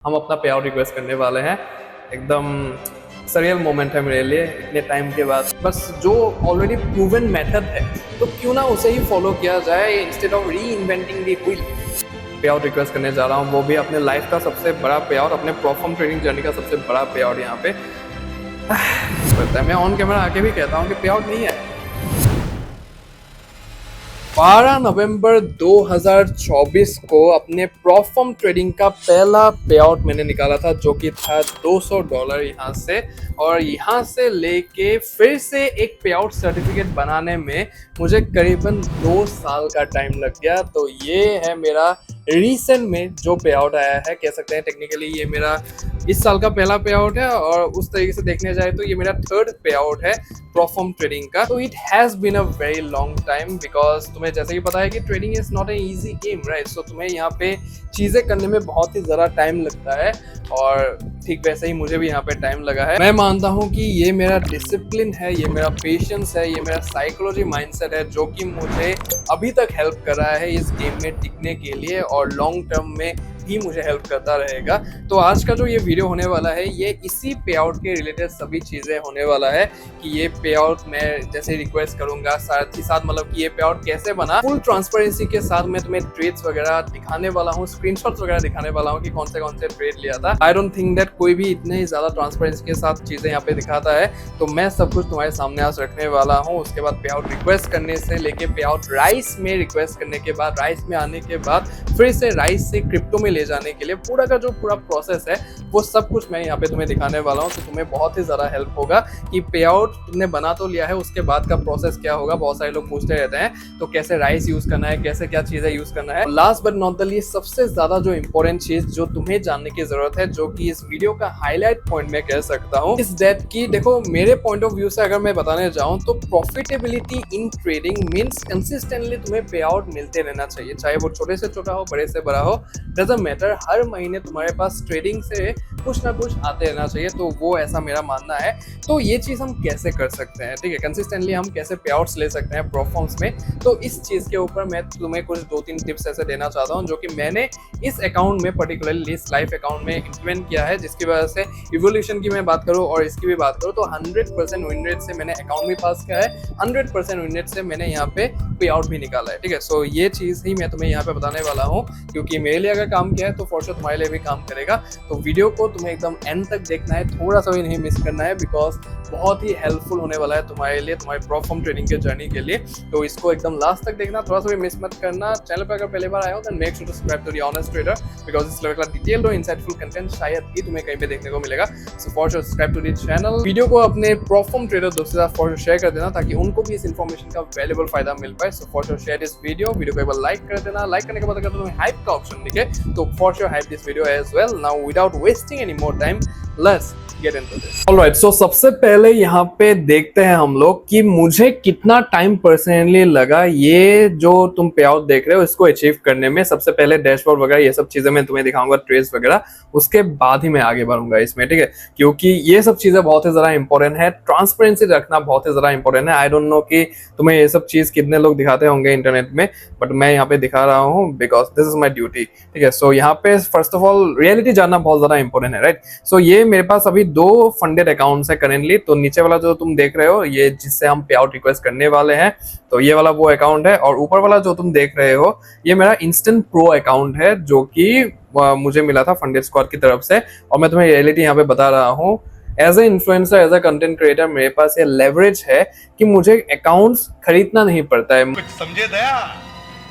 हम अपना पे आउट रिक्वेस्ट करने वाले हैं। एकदम सरियल मोमेंट है मेरे लिए इतने टाइम के बाद। बस जो ऑलरेडी प्रूवन मेथड है तो क्यों ना उसे ही फॉलो किया जाए instead of reinventing the wheel. पे आउट रिक्वेस्ट करने जा रहा हूँ, वो भी अपने लाइफ का सबसे बड़ा पे आउट, अपने परफॉर्म ट्रेडिंग जर्नी का सबसे बड़ा पे आउट। यहाँ पे पता है मैं ऑन कैमरा आके भी कहता हूँ कि पे आउट नहीं है। 12 नवंबर 2024 को अपने प्रॉफर्म ट्रेडिंग का पहला पे आउट मैंने निकाला था, जो कि था $200 यहाँ से। और यहाँ से लेके फिर से एक पे आउट सर्टिफिकेट बनाने में मुझे करीबन 2 साल का टाइम लग गया। तो ये है मेरा रिसेंट में जो पे आउट आया है। कह सकते हैं टेक्निकली ये मेरा इस साल का पहला पे आउट है, और उस तरीके से देखने जाए तो ये मेरा थर्ड पे आउट है प्रॉफर्म ट्रेडिंग का। तो it has been a very long time, because तुम्हें जैसे कि पता है कि trading is not a easy game, right. So तुम्हें यहाँ पे चीजें करने में बहुत ही ज़्यादा टाइम लगता है, और ठीक वैसे ही मुझे भी यहाँ पे टाइम लगा है। मैं मानता हूँ कि ये मेरा डिसिप्लिन है, ये मेरा पेशेंस है, ये मेरा साइकोलॉजी माइंडसेट है, जो कि मुझे अभी तक हेल्प कर रहा है इस गेम में टिकने के लिए, और लॉन्ग टर्म में ही मुझे हेल्प करता रहेगा। तो आज का जो ये वीडियो होने वाला है ये इसी पे आउट के रिलेटेड सभी चीज़ें होने वाला है कि ये पे आउट मैं जैसे रिक्वेस्ट करूंगा, साथ ही साथ मतलब कि ये पे आउट कैसे बना, फुल ट्रांसपेरेंसी के साथ मैं तुम्हें ट्रेड्स वगैरह दिखाने वाला हूँ, स्क्रीनशॉट्स वगैरह दिखाने वाला हूँ कि कौन से ट्रेड लिया था। आई डोंट थिंक दैट कोई भी इतने ही ज्यादा ट्रांसपेरेंसी के साथ चीजें यहाँ पे दिखाता है। तो मैं सब कुछ तुम्हारे सामने आज रखने वाला हूँ। उसके बाद पे आउट रिक्वेस्ट करने से लेके पे आउट राइस में रिक्वेस्ट करने के बाद, राइस में आने के बाद फिर से राइस से क्रिप्टो में ले जाने के लिए पूरा का जो पूरा प्रोसेस है वो सब कुछ मैं यहाँ पे तुम्हें दिखाने वाला हूँ। तो तुम्हें बहुत ही ज़्यादा हेल्प होगा कि पे आउट तुमने बना तो लिया है, उसके बाद का प्रोसेस क्या होगा। बहुत सारे लोग पूछते रहते हैं तो कैसे राइस यूज़ करना है, कैसे क्या चीज़ें यूज़ करना है। Last but not the least सबसे ज़्यादा जो इंपॉर्टेंट चीज़ जो तुम्हें जानने की ज़रूरत है, जो कि इस वीडियो का हाईलाइट पॉइंट मैं कह सकता हूँ, इस दैट की देखो मेरे पॉइंट ऑफ व्यू से अगर मैं बताने जाऊँ तो profitability in trading means consistently तुम्हें पे आउट मिलते रहना चाहिए, चाहे वो छोटे से छोटा हो, बड़े से बड़ा हो, डजंट मैटर। हर महीने तुम्हारे पास ट्रेडिंग से कुछ ना कुछ आते रहना चाहिए। तो वो ऐसा मेरा मानना है। तो ये चीज़ हम कैसे कर सकते हैं, ठीक है, कंसिस्टेंटली हम कैसे पे आउट्स ले सकते हैं प्रोफॉर्म्स में। तो इस चीज़ के ऊपर मैं तुम्हें कुछ 2-3 टिप्स ऐसे देना चाहता हूँ, जो कि मैंने इस अकाउंट में पर्टिकुलरली इस लाइफ अकाउंट में इम्प्लीमेंट किया है, जिसकी वजह से इवोल्यूशन की मैं बात करूँ और इसकी भी बात करूँ तो 100% विन रेट से मैंने अकाउंट भी पास किया है, 100% विन रेट से मैंने यहाँ पे आउट भी निकाला है, ठीक है। सो ये चीज़ ही मैं तुम्हें यहाँ पे बताने वाला हूँ, क्योंकि मेरे लिए अगर काम किया है तो फॉर श्योर तुम्हारे लिए भी काम करेगा। तो वीडियो को तुम्हें एकदम एंड तक देखना है, थोड़ा सा भी नहीं मिस करना है, बिकॉज बहुत ही हेल्पफुल होने वाला है तुम्हारे लिए, तुम्हारे प्रॉफर्म ट्रेडिंग के जर्नी के लिए। तो इसको एकदम लास्ट तक देखना, थोड़ा सा भी मिस मत करना। चैनल पर अगर पहले बार आए हो तो make sure to subscribe to the honest Trader, because इस लेवल का डिटेल्ड और इंसाइटफुल कंटेंट शायद ही तुम्हें कहीं पे देखने को मिलेगा। So for sure subscribe to the channel. Video को अपने प्रॉफर्म ट्रेडर दोस्तों के साथ फॉर श्योर शेयर कर देना, ताकि उनको भी इस इन्फॉर्मेशन का वैल्यूएबल फायदा मिल पाए। सो for sure share this video को एक बार लाइक कर देना। लाइक करने के बाद अगर तुम्हें हाइप का ऑप्शन दिखे तो for sure hype this video as well. Now without wasting any more time, let's get into this. Alright, so सबसे पहले यहाँ पे देखते हैं हम लोग कि मुझे कितना टाइम पर्सनली लगा ये जो तुम पे आउट देख रहे हो इसको अचीव करने में। सबसे पहले डैशबोर्ड वगैरह ये सब चीजें मैं तुम्हें दिखाऊंगा, ट्रेड्स वगैरह, उसके बाद ही मैं आगे बढ़ूंगा इसमें, ठीक है, क्योंकि ये सब चीजें बहुत ही ज्यादा इंपॉर्टेंट है। ट्रांसपेरेंसी रखना बहुत ही ज्यादा इंपॉर्टेंट है। आई डोंट नो कि तुम्हें ये सब चीज कितने लोग दिखाते होंगे इंटरनेट में, बट मैं यहाँ पे दिखा रहा हूँ because this is my duty, ठीक है। सो यहाँ पे फर्स्ट ऑफ ऑल रियलिटी जानना बहुत ज्यादा इंपॉर्टेंट है, राइट। सो ये मेरे पास अभी 2 फंडेड अकाउंट्स है करेंटली। तो नीचे वाला जो तुम देख रहे हो ये जिससे हम पे आउट रिक्वेस्ट करने वाले हैं, तो ये वाला वो अकाउंट है। और ऊपर वाला जो तुम देख रहे हो ये मेरा इंस्टेंट प्रो अकाउंट है, जो कि मुझे मिला था फंडेड स्क्वाड की तरफ से। और मैं तुम्हें रियलिटी यहाँ पे बता रहा हूँ, as a influencer, as a content creator मेरे पास ये लेवरेज है कि मुझे अकाउंट्स खरीदना नहीं पड़ता है। कुछ समझे दया,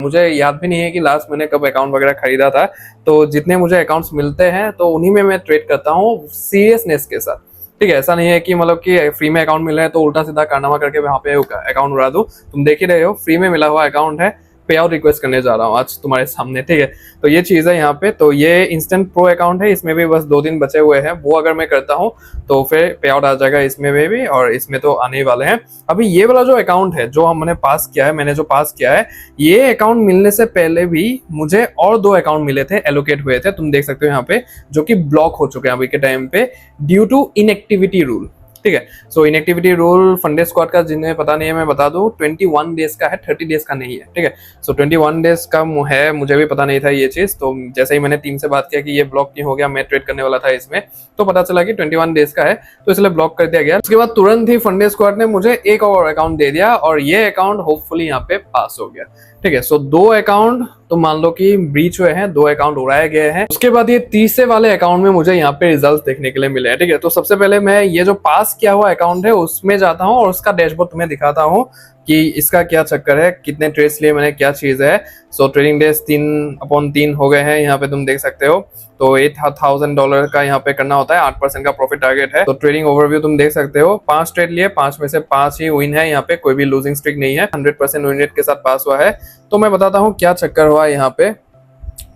मुझे याद भी नहीं है कि लास्ट मैंने कब अकाउंट वगैरह खरीदा था। तो जितने मुझे अकाउंट्स मिलते हैं तो उन्हीं में मैं ट्रेड करता हूँ सीरियसनेस के साथ, ठीक है। ऐसा नहीं है कि मतलब कि फ्री में अकाउंट मिल रहा है तो उल्टा सीधा कारनामा करके वहाँ पे अकाउंट उड़ा दूं। तुम देख ही रहे हो फ्री में मिला हुआ अकाउंट है, पे आउट रिक्वेस्ट करने जा रहा हूँ आज तुम्हारे सामने, ठीक है। तो ये चीज़ है यहाँ पे। तो ये इंस्टेंट प्रो अकाउंट है, इसमें भी बस 2 दिन बचे हुए हैं। वो अगर मैं करता हूँ तो फिर पे आउट आ जाएगा इसमें भी, और इसमें तो आने ही वाले हैं। अभी ये वाला जो अकाउंट है जो हमने पास किया है, मैंने जो पास किया है, ये अकाउंट मिलने से पहले भी मुझे और 2 अकाउंट मिले थे, एलोकेट हुए थे, तुम देख सकते हो यहाँ पे, जो कि ब्लॉक हो चुके हैं अभी के टाइम पे ड्यू टू इनएक्टिविटी रूल। ठीक है। सो इनएक्टिविटी रूल फंडे स्क्वाड का जिन्हें पता नहीं है मैं बता दूं 21 डेज का है, 30 डेज का नहीं है, ठीक है। सो 21 डेज का है, मुझे भी पता नहीं था ये चीज। तो जैसे ही मैंने टीम से बात किया कि ये ब्लॉक क्यों हो गया, मैं ट्रेड करने वाला था इसमें, तो पता चला कि 21 डेज का है, तो इसलिए ब्लॉक कर दिया गया। उसके बाद तुरंत ही फंडे स्क्वाड ने मुझे एक और अकाउंट दे दिया और ये अकाउंट होपफुली यहाँ पे पास हो गया, ठीक है। सो 2 अकाउंट तो मान लो कि ब्रीच हुए हैं, 2 अकाउंट उड़ाए गए हैं। उसके बाद ये तीसरे वाले अकाउंट में मुझे यहाँ पे रिजल्ट देखने के लिए मिले हैं, ठीक है। तो सबसे पहले मैं ये जो पास किया हुआ अकाउंट है उसमें जाता हूँ और उसका डैशबोर्ड तुम्हें दिखाता हूँ कि इसका क्या चक्कर है, कितने ट्रेड्स लिए मैंने, क्या चीज है। सो ट्रेडिंग डेज 3/3 हो गए हैं, यहाँ पे तुम देख सकते हो। तो $8,000 का यहाँ पे करना होता है, 8% का प्रॉफिट टारगेट है। तो ट्रेडिंग ओवरव्यू तुम देख सकते हो, 5 ट्रेड लिए, 5 में से 5 ही विन है, यहाँ पे कोई भी लूजिंग स्ट्रिक नहीं है, 100% विन रेट के साथ पास हुआ है। तो मैं बताता हूँ क्या चक्कर हुआ यहाँ पे।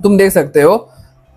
तुम देख सकते हो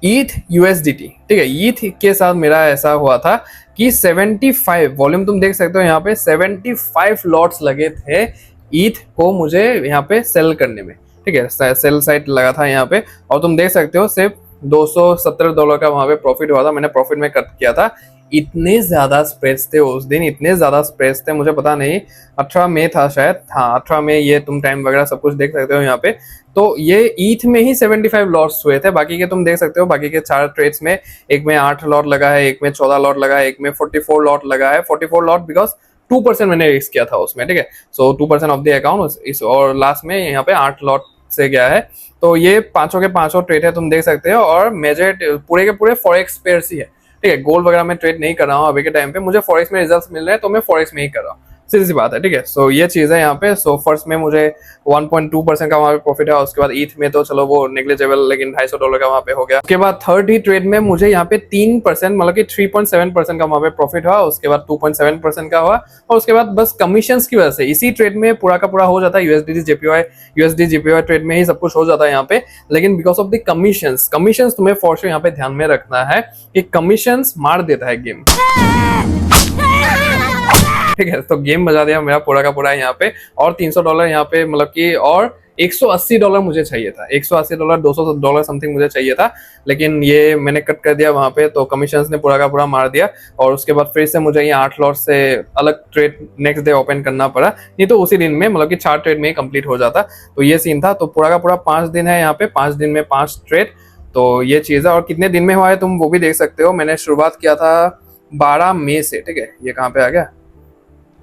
ETH USDT, ठीक है। ETH के साथ मेरा ऐसा हुआ था कि 75 वॉल्यूम तुम देख सकते हो यहाँ पे 75 लॉट्स लगे थे ETH को मुझे यहाँ पे सेल करने में, ठीक है। सेल साइट लगा था यहाँ पे और तुम देख सकते हो सिर्फ $270 का वहां पे प्रॉफिट हुआ था, मैंने प्रॉफिट में कट किया था। इतने ज्यादा स्प्रेड्स थे उस दिन, इतने ज्यादा स्प्रेड्स थे, मुझे पता नहीं 18 मई था शायद, हाँ 18 मई, ये तुम टाइम वगैरह सब कुछ देख सकते हो यहाँ पे। तो ये ETH में ही 75 लॉट्स हुए थे, बाकी के तुम देख सकते हो, बाकी के 4 ट्रेड्स में एक में 8 लॉट लगा है, एक में 14 लॉट लगा है, एक में 44 लॉट लगा है। 44 लॉट बिकॉज 2% मैंने रिस्क किया था उसमें, ठीक है। सो 2% ऑफ द अकाउंट इस, और लास्ट में यहाँ पे 8 लॉट से गया है। तो ये पांचों के पांचों ट्रेड है, तुम देख सकते हो। और मेजर पूरे के पूरे फॉरेक्स पेयर्स ही है, ठीक है। गोल्ड वगैरह में ट्रेड नहीं कर रहा हूँ अभी के टाइम पे, मुझे फॉरेक्स में रिजल्ट्स मिल रहे हैं तो मैं फॉरेक्स में ही कर रहा हूँ, सीधी सी बात है, ठीक है। सो ये चीज है यहाँ पे। सो फर्स्ट में मुझे 1.2% का वहाँ पे प्रॉफिट है, उसके बाद ETH में तो चलो वो नेग्लिजिबल, लेकिन $250 का वहाँ पे हो गया। उसके बाद थर्ड ही ट्रेड में मुझे यहाँ पे 3% मतलब कि 3.7% का वहाँ पे प्रॉफिट हुआ, उसके बाद 2.7% का हुआ, और उसके बाद बस कमीशन की वजह से इसी ट्रेड में पूरा का पूरा हो जाता है। USD JPY ट्रेड में ही सब कुछ हो जाता है यहाँ पे, लेकिन बिकॉज ऑफ द कमीशंस तुम्हें फॉर श्योर यहाँ पे ध्यान में रखना है कि कमीशंस मार देता है गेम, ठीक है। तो गेम बजा दिया मेरा पूरा का पूरा यहाँ पे। और $300 यहाँ पे मतलब कि, और $180 मुझे चाहिए था, $180 $200 समथिंग मुझे चाहिए था, लेकिन ये मैंने कट कर दिया वहां पे। तो कमीशंस ने पूरा का पूरा मार दिया और उसके बाद फिर से मुझे ये 8 लॉट से अलग ट्रेड नेक्स्ट डे ओपन करना पड़ा, नहीं तो उसी दिन में मतलब कि 4 ट्रेड में ही कंप्लीट हो जाता। तो ये सीन था। तो पूरा का पूरा 5 दिन है यहाँ पे, 5 दिन में 5 ट्रेड, तो ये चीज है। और कितने दिन में हुआ है तुम वो भी देख सकते हो। मैंने शुरुआत किया था 12 मई से, ठीक है। ये कहाँ पे आ गया,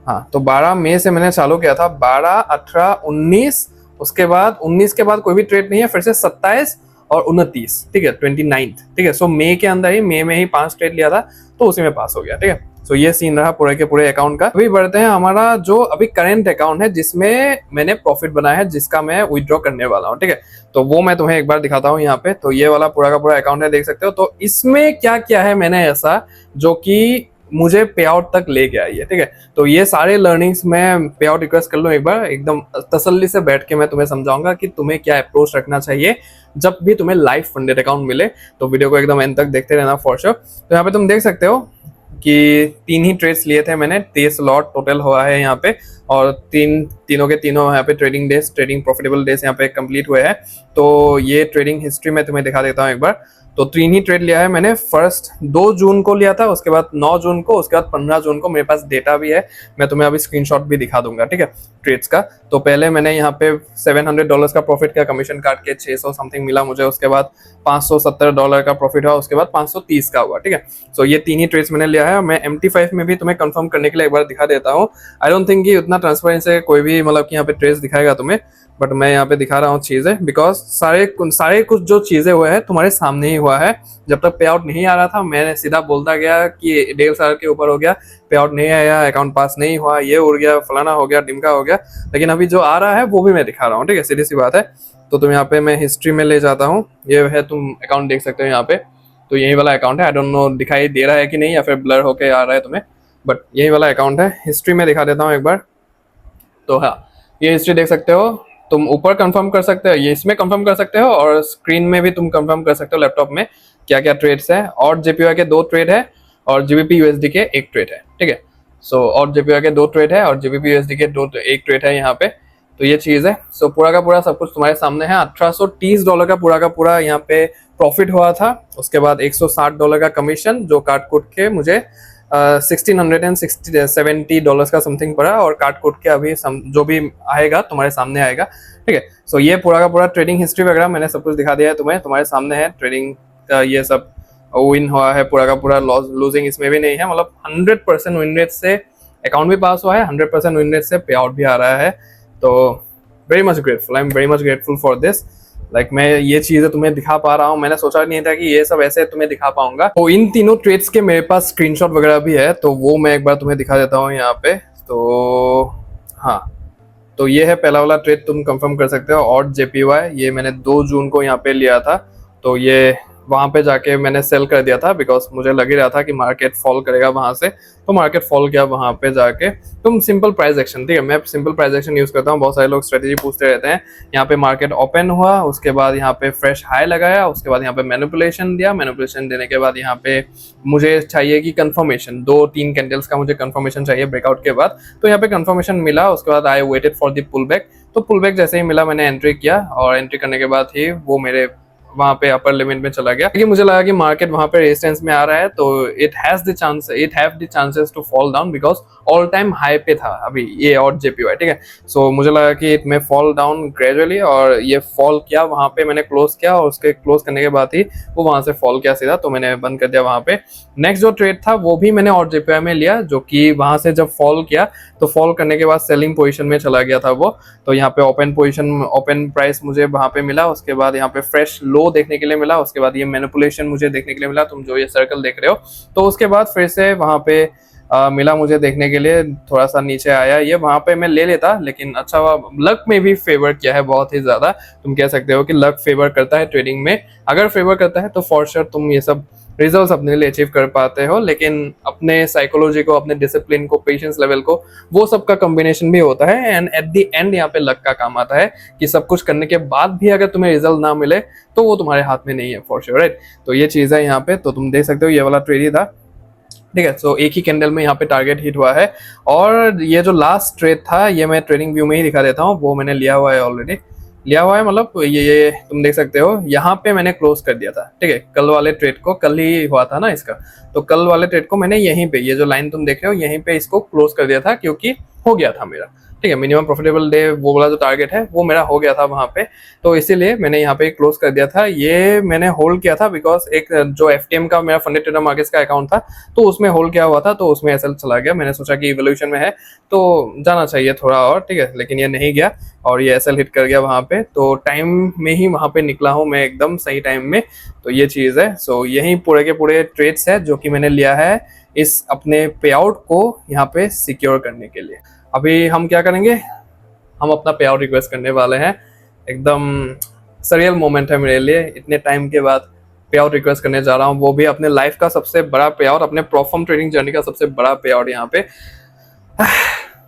हाँ, तो 12 मई से मैंने चालू किया था, 12, 18, 19, उसके बाद 19 के बाद कोई भी ट्रेड नहीं है, फिर से 27 और 29, ठीक है, 29, ठीक है। सो मई के अंदर ही, मई में ही 5 ट्रेड लिया था, तो उसी में पास हो गया, ठीक है। सो ये सीन रहा पूरे के पूरे अकाउंट का। अभी बढ़ते हैं हमारा जो अभी करंट अकाउंट है जिसमें मैंने प्रॉफिट बनाया है, जिसका मैं विड्रॉ करने वाला हूँ, ठीक है। तो वो मैं तुम्हें एक बार दिखाता हूँ यहाँ पे। तो ये वाला पूरा का पूरा अकाउंट है, देख सकते हो। तो इसमें क्या क्या है मैंने ऐसा जो कि मुझे पे आउट तक ले गया ये, ठीक है। तो ये सारे लर्निंग्स मैं पे आउट रिक्वेस्ट कर लूँ एक बार, एकदम तसल्ली से बैठ के मैं तुम्हें समझाऊंगा कि तुम्हें क्या अप्रोच रखना चाहिए जब भी तुम्हें लाइव फंडेड अकाउंट मिले। तो वीडियो को एकदम एंड तक देखते रहना फॉर श्योर। तो यहाँ पे तुम देख सकते हो कि 3 ही ट्रेड्स लिए थे मैंने, 23 लॉट टोटल हुआ है यहाँ पे, और तीनों के तीनों यहाँ पे ट्रेडिंग प्रॉफिटेबल डेज यहाँ पे कंप्लीट हुए हैं। तो ये ट्रेडिंग हिस्ट्री में तुम्हें दिखा देता हूँ एक बार। तो 3 ही ट्रेड लिया है मैंने। फर्स्ट 2 जून को लिया था, उसके बाद 9 जून को, उसके बाद 15 जून को। मेरे पास डेटा भी है, मैं तुम्हें अभी स्क्रीनशॉट भी दिखा दूंगा, ठीक है, ट्रेड्स का। तो पहले मैंने यहाँ पे $700 का प्रॉफिट का कमीशन काट के 600 समथिंग मिला मुझे, उसके बाद $570 का प्रॉफिट हुआ, उसके बाद 530 का हुआ, ठीक है। सो ये 3 ही ट्रेड्स मैंने लिया है। मैं MT5 में भी तुम्हें कंफर्म करने के लिए एक बार दिखा देता हूँ। आई डोंट थिंक कि उतना ट्रांसपेरेंसी है कोई भी, मतलब कि यहाँ पे ट्रेड्स दिखाएगा तुम्हें, बट मैं यहाँ पे दिखा रहा हूँ चीजें, बिकॉज सारे कुछ जो चीजें हुए हैं तुम्हारे सामने ही हुआ है। जब तक पे आउट नहीं आ रहा था मैंने सीधा बोलता गया कि 1.5 साल के ऊपर हो गया, पे आउट नहीं आया, अकाउंट पास नहीं हुआ, ये उड़ गया, फलाना हो गया, डिमका हो गया। लेकिन अभी जो आ रहा है वो भी मैं दिखा रहा हूँ, ठीक है, सीधी सी बात है। तो तुम यहाँ पे मैं हिस्ट्री में ले जाता हूँ, ये है, तुम अकाउंट देख सकते हो यहाँ पे। तो यही वाला अकाउंट है, आई डोंट नो दिखाई दे रहा है कि नहीं या फिर ब्लर होके आ रहा है तुम्हें, बट यही वाला अकाउंट है। हिस्ट्री में दिखा देता हूँ एक बार। तो हाँ, ये हिस्ट्री देख सकते हो, तुम ऊपर कंफर्म कर सकते हो, ये इसमें कंफर्म कर सकते हो, और स्क्रीन में भी तुम कंफर्म कर सकते हो लैपटॉप में क्या क्या ट्रेड्स है। और JPY के 2 ट्रेड है और GBP USD के 1 ट्रेड है, ठीक है। सो और JPY के 2 ट्रेड है और GBP USD के 1 ट्रेड है यहाँ पे। तो ये चीज है। सो पूरा का पूरा सब कुछ तुम्हारे सामने है। $1830 का पूरा यहाँ पे प्रॉफिट हुआ था। उसके बाद $160 का कमीशन जो काट कूट के मुझे $1670 का समथिंग पड़ा, और काट कूट के अभी जो भी आएगा तुम्हारे सामने आएगा, ठीक है। सो ये पूरा का पूरा ट्रेडिंग हिस्ट्री वगैरह मैंने सब कुछ दिखा दिया है तुम्हें, तुम्हारे सामने है ट्रेडिंग का ये सब विन हुआ है पूरा का पूरा, लॉस लूजिंग इसमें भी नहीं है, मतलब 100% विन रेट से अकाउंट भी पास हुआ है, 100% विन रेट से पे आउट भी आ रहा है। तो very much grateful, I am very much grateful for this. Like मैं ये चीजें तुम्हें दिखा पा रहा हूँ, मैंने सोचा नहीं था कि ये सब ऐसे तुम्हें दिखा पाऊंगा। तो इन तीनों ट्रेड्स के मेरे पास स्क्रीनशॉट वगैरह भी है, तो वो मैं एक बार तुम्हें दिखा देता हूँ यहाँ पे। तो हाँ, तो ये है पहला वाला ट्रेड, तुम कंफर्म कर सकते हो। और JPY ये मैंने 2 जून को यहाँ पे लिया था, तो ये वहाँ पे जाके मैंने सेल कर दिया था, बिकॉज मुझे लग ही रहा था कि मार्केट फॉल करेगा वहाँ से। तो मार्केट फॉल किया वहाँ पे जाके, तुम सिंपल प्राइस एक्शन, ठीक है, मैं सिंपल प्राइस एक्शन यूज करता हूँ। बहुत सारे लोग स्ट्रेटेजी पूछते रहते हैं। यहाँ पे मार्केट ओपन हुआ, उसके बाद यहाँ पे फ्रेश हाई लगाया, उसके बाद यहाँ पे मैनिपुलेशन दिया, मैनिपुलेशन देने के बाद यहाँ पे मुझे चाहिए कि कंफर्मेशन, 2-3 कैंडल्स का मुझे कंफर्मेशन चाहिए ब्रेकआउट के बाद। तो यहाँ पे कंफर्मेशन मिला, उसके बाद I waited for the pull back. तो पुल बैक जैसे ही मिला मैंने एंट्री किया, और एंट्री करने के बाद ही वो मेरे वहां पे अपर लिमिट में चला गया, क्योंकि मुझे लगा कि मार्केट वहां पे रेजिस्टेंस में आ रहा है, तो it have the chances to fall down, because all time high पे था अभी ये और JPY, ठीक है। सो मुझे लगा कि इट में फॉल डाउन ग्रेजुअली, और ये फॉल किया वहां पे, मैंने क्लोज किया, और उसके क्लोज करने के बाद ही वो वहां से फॉल किया सीधा, तो मैंने बंद कर दिया वहां पे। नेक्स्ट जो ट्रेड था वो भी मैंने और JPY में लिया, जो कि वहां से जब फॉल किया तो फॉल करने के बाद सेलिंग पोजीशन में चला गया था वो। तो यहाँ पे ओपन प्राइस मुझे वहां पे मिला, उसके बाद यहाँ पे फ्रेश लो देखने के लिए मिला, उसके बाद ये मैनिपुलेशन मुझे देखने के लिए मिला, तुम जो ये सर्कल देख रहे हो। तो उसके बाद फिर से वहां पे मिला मुझे देखने के लिए, थोड़ा सा नीचे आया ये, वहां पे मैं ले लेता, लेकिन अच्छा लक में भी फेवर किया है बहुत ही ज्यादा। तुम कह सकते हो कि लक फेवर करता है ट्रेडिंग में, अगर फेवर करता है तो फॉर श्योर तुम ये सब रिजल्ट्स अपने लिए अचीव कर पाते हो, लेकिन अपने साइकोलॉजी को, अपने डिसिप्लिन को, पेशेंस लेवल को, वो सब का कॉम्बिनेशन भी होता है। एंड एट द एंड यहाँ पे लक का काम आता है, कि सब कुछ करने के बाद भी अगर तुम्हें रिजल्ट ना मिले तो वो तुम्हारे हाथ में नहीं है फॉर श्योर, राइट। तो ये चीज है यहाँ पे, तो तुम देख सकते हो ये वाला ट्रेड ही था, ठीक है। सो एक ही कैंडल में यहाँ पे टारगेट हिट हुआ है। और ये जो लास्ट ट्रेड था ये मैं ट्रेडिंग व्यू में ही दिखा देता हूँ, वो मैंने लिया हुआ है ऑलरेडी, लिया हुआ है, मतलब ये तुम देख सकते हो यहाँ पे मैंने क्लोज कर दिया था, ठीक है। कल वाले ट्रेड को, कल ही हुआ था ना इसका, तो कल वाले ट्रेड को मैंने यहीं पे, ये जो लाइन तुम देख रहे हो यहीं पे इसको क्लोज कर दिया था, क्योंकि हो गया था मेरा, ठीक है। मिनिमम प्रॉफिटेबल डे वो वाला जो टारगेट है वो मेरा हो गया था वहां पे, तो इसीलिए मैंने यहाँ पे क्लोज कर दिया था। ये मैंने होल्ड किया था बिकॉज एक जो FTM का मेरा फंडेड ट्रेडर मार्केट्स का अकाउंट था, तो उसमें होल्ड किया हुआ था, तो उसमें SL चला गया। मैंने सोचा कि इवोल्यूशन में है तो जाना चाहिए थोड़ा और, ठीक है, लेकिन ये नहीं गया और ये SL हिट कर गया वहां पे। तो टाइम में ही वहां पे निकला हूँ मैं, एकदम सही टाइम में। तो ये चीज है। सो यही पूरे के पूरे ट्रेड्स है जो कि मैंने लिया है इस अपने पे आउट को यहाँ पे सिक्योर करने के लिए। अभी हम क्या करेंगे, हम अपना पे आउट रिक्वेस्ट करने वाले हैं। एकदम सरियल मोमेंट है मेरे लिए, इतने टाइम के बाद पे आउट रिक्वेस्ट करने जा रहा हूँ, वो भी अपने लाइफ का सबसे बड़ा पे आउट, अपने प्रोफॉर्म ट्रेडिंग जर्नी का सबसे बड़ा पे आउट यहाँ पे।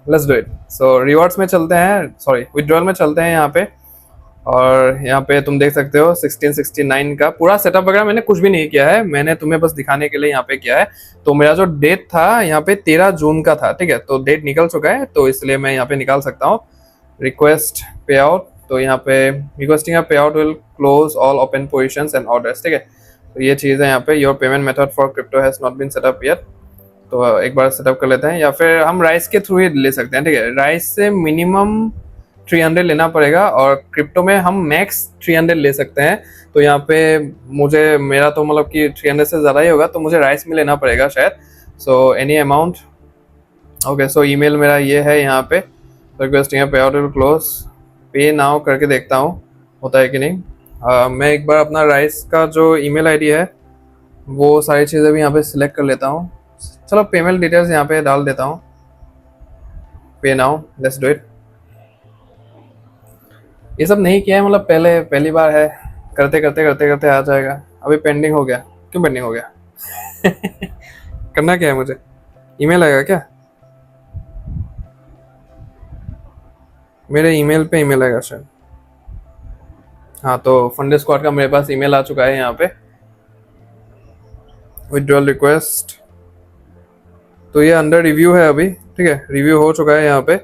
Let's do it. So rewards में चलते हैं, सॉरी विड्रॉल में चलते हैं यहाँ पे। और यहाँ पे तुम देख सकते हो 1669 का पूरा सेटअप वगैरह मैंने कुछ भी नहीं किया है, मैंने तुम्हें बस दिखाने के लिए यहाँ पे किया है। तो मेरा जो डेट था यहाँ पे 13 जून का था, ठीक है, तो डेट निकल चुका है, तो इसलिए मैं यहाँ पे निकाल सकता हूँ रिक्वेस्ट पे आउट। तो यहाँ पे requesting pay out will close all open positions and orders, ठीक है। तो ये चीज़ है यहाँ पे, your payment method for crypto has not been set up yet. तो एक बार सेटअप कर लेते हैं, या फिर हम राइस के थ्रू ही ले सकते हैं, ठीक है। राइस से मिनिमम 300 लेना पड़ेगा, और क्रिप्टो में हम मैक्स 300 ले सकते हैं। तो यहाँ पे मुझे, मेरा तो मतलब कि 300 से ज़्यादा ही होगा, तो मुझे राइस में लेना पड़ेगा शायद। So any amount, okay. सो ईमेल मेरा ये है यहाँ पे, requesting pay out will close, पे नाउ करके देखता हूँ होता है कि नहीं। मैं एक बार अपना राइस का जो ईमेल आईडी है वो सारी चीज़ें भी यहाँ पे सिलेक्ट कर लेता हूँ। चलो पेमेंट डिटेल्स यहाँ पे डाल देता हूँ, पे नाउ, लेट्स डू इट। ये सब नहीं किया है, मतलब पहली बार है, करते करते करते करते आ जाएगा। अभी पेंडिंग हो गया, क्यों पेंडिंग हो गया? करना क्या है मुझे, ईमेल आएगा क्या? मेरे ईमेल पे ईमेल आएगा शायद। हाँ, तो फंडे स्क्वाड का मेरे पास ईमेल आ चुका है यहाँ पे, विड्रॉल रिक्वेस्ट। तो ये अंडर रिव्यू है अभी, ठीक है, रिव्यू हो चुका है यहाँ पे।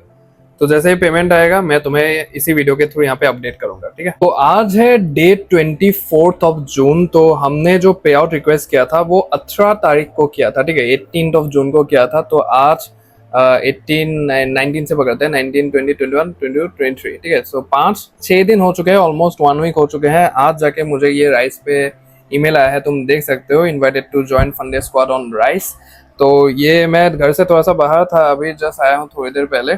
तो जैसे ही पेमेंट आएगा मैं तुम्हें इसी वीडियो के थ्रू यहाँ पे अपडेट करूंगा, ठीक है। तो आज है डेट 24 ऑफ जून। तो हमने जो पे आउट रिक्वेस्ट किया था वो 18 तारीख को किया था, ठीक है, 18 ऑफ जून को किया था। तो आज 19 से पकड़ते हैं, 19, 20, 21, 22, 23, ठीक है। सो 5-6 दिन हो चुके हैं, ऑलमोस्ट 1 वीक हो चुके हैं। आज जाके मुझे ये राइस पे ईमेल आया है, तुम देख सकते हो, इनवाइटेड टू ज्वाइन फंडे स्क्वाड ऑन राइस। तो ये मैं घर से थोड़ा सा बाहर था, अभी जस्ट आया हूँ थोड़ी देर पहले,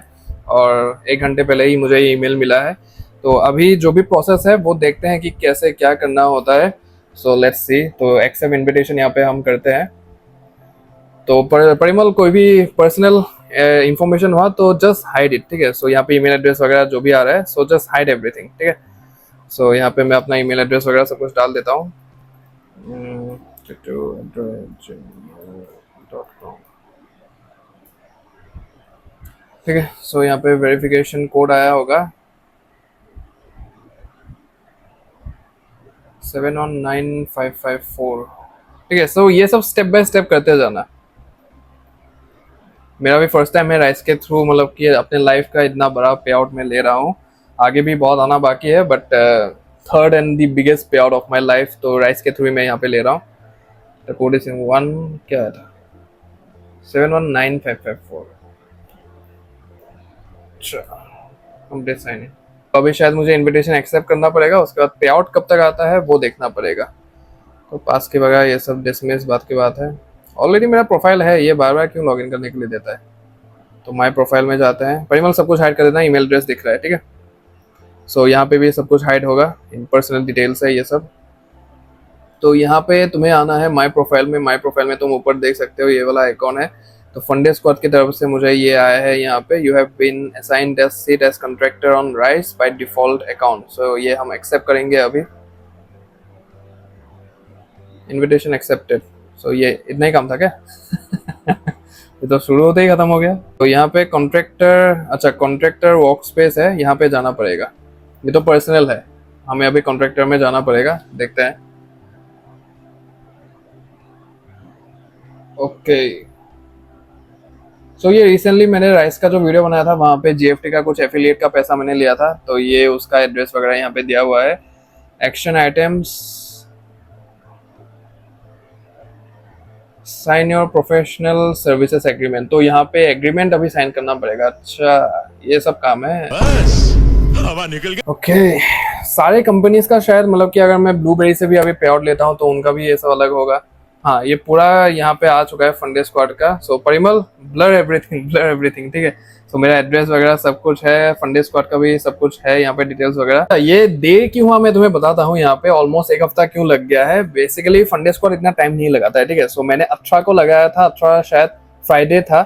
और 1 घंटे पहले ही मुझे ये ईमेल मिला है। तो अभी जो भी प्रोसेस है वो देखते हैं कि कैसे क्या करना होता है। So let's see. तो एक्सेप्ट इनविटेशन यहाँ पे हम करते हैं। तो परिमल, कोई भी पर्सनल इंफॉर्मेशन हुआ तो जस्ट हाइड इट, ठीक है। सो यहाँ पे ईमेल एड्रेस वगैरह जो भी आ रहा है, सो जस्ट हाइड एवरीथिंग, ठीक है। सो यहाँ पे मैं अपना ईमेल एड्रेस वगैरह सब कुछ डाल देता हूँ। ठीक है। सो यहाँ पे वेरिफिकेशन कोड आया होगा 719554, ठीक है। सो ये सब स्टेप बाय स्टेप करते जाना। मेरा भी फर्स्ट टाइम है राइस के थ्रू, मतलब कि अपने लाइफ का इतना बड़ा पे आउट मैं ले रहा हूँ। आगे भी बहुत आना बाकी है, but third and the biggest पे आउट ऑफ माई लाइफ तो राइस के थ्रू मैं यहाँ पे ले रहा हूँ। तो कोड इज 1 क्या था 719554। अच्छा, कंप्लीट साइन इन। तो अभी शायद मुझे इनविटेशन एक्सेप्ट करना पड़ेगा, उसके बाद पे आउट कब तक आता है वो देखना पड़ेगा। तो पास के वगैरह ये सब डिसमिस बात की बात है। ऑलरेडी मेरा प्रोफाइल है, ये बार बार क्यों लॉगिन करने के लिए देता है। तो माय प्रोफाइल में जाते हैं। परिमल, सब कुछ हाइड कर देना, ईमेल एड्रेस दिख रहा है, ठीक है। सो यहाँ पे भी सब कुछ हाइड होगा, इन पर्सनल डिटेल्स है ये सब। तो यहाँ पे तुम्हें आना है माय प्रोफाइल में। माय प्रोफाइल में तुम ऊपर देख सकते हो ये वाला आइकॉन है। तो फंडे स्क्वाड की तरफ से मुझे ये आया है यहाँ पे, you have been assigned as seat as contractor on rise by default account. So ये हम एक्सेप्ट करेंगे अभी। Invitation accepted. सो ये इतना ही काम था क्या? ये तो शुरू होते ही खत्म हो गया। तो यहाँ पे कॉन्ट्रैक्टर, अच्छा कॉन्ट्रैक्टर वर्क स्पेस है, यहाँ पे जाना पड़ेगा। ये तो पर्सनल है, हमें अभी कॉन्ट्रैक्टर में जाना पड़ेगा, देखते हैं। ओके। सो ये रिसेंटली मैंने राइस का जो वीडियो बनाया था, वहाँ पे जीएफटी का कुछ एफिलिएट का पैसा मैंने लिया था, तो ये उसका एड्रेस वगैरह यहाँ पे दिया हुआ है। Action items, sign your professional services agreement. तो यहाँ पे एग्रीमेंट अभी साइन करना पड़ेगा। अच्छा, ये सब काम है, बस हवा निकल गया। ओके। सारे कंपनीज का शायद, मतलब कि अगर मैं ब्लूबेरी से भी अभी पे आउट लेता हूँ तो उनका भी ये सब अलग होगा। हाँ, ये पूरा यहाँ पे आ चुका है फंडे स्क्वाड का। सो परिमल, ब्लर एवरीथिंग, ठीक है। सो मेरा एड्रेस वगैरह सब कुछ है, फंडे स्क्वाड का भी सब कुछ है यहाँ पे, डिटेल्स वगैरह। ये देर क्यों हुआ मैं तुम्हें बताता हूँ। यहाँ पे ऑलमोस्ट 1 हफ्ता क्यों लग गया है। बेसिकली फंडे स्क्वाड इतना टाइम नहीं लगाता है, ठीक है। सो मैंने 18 को लगाया था, 18 शायद फ्राइडे था।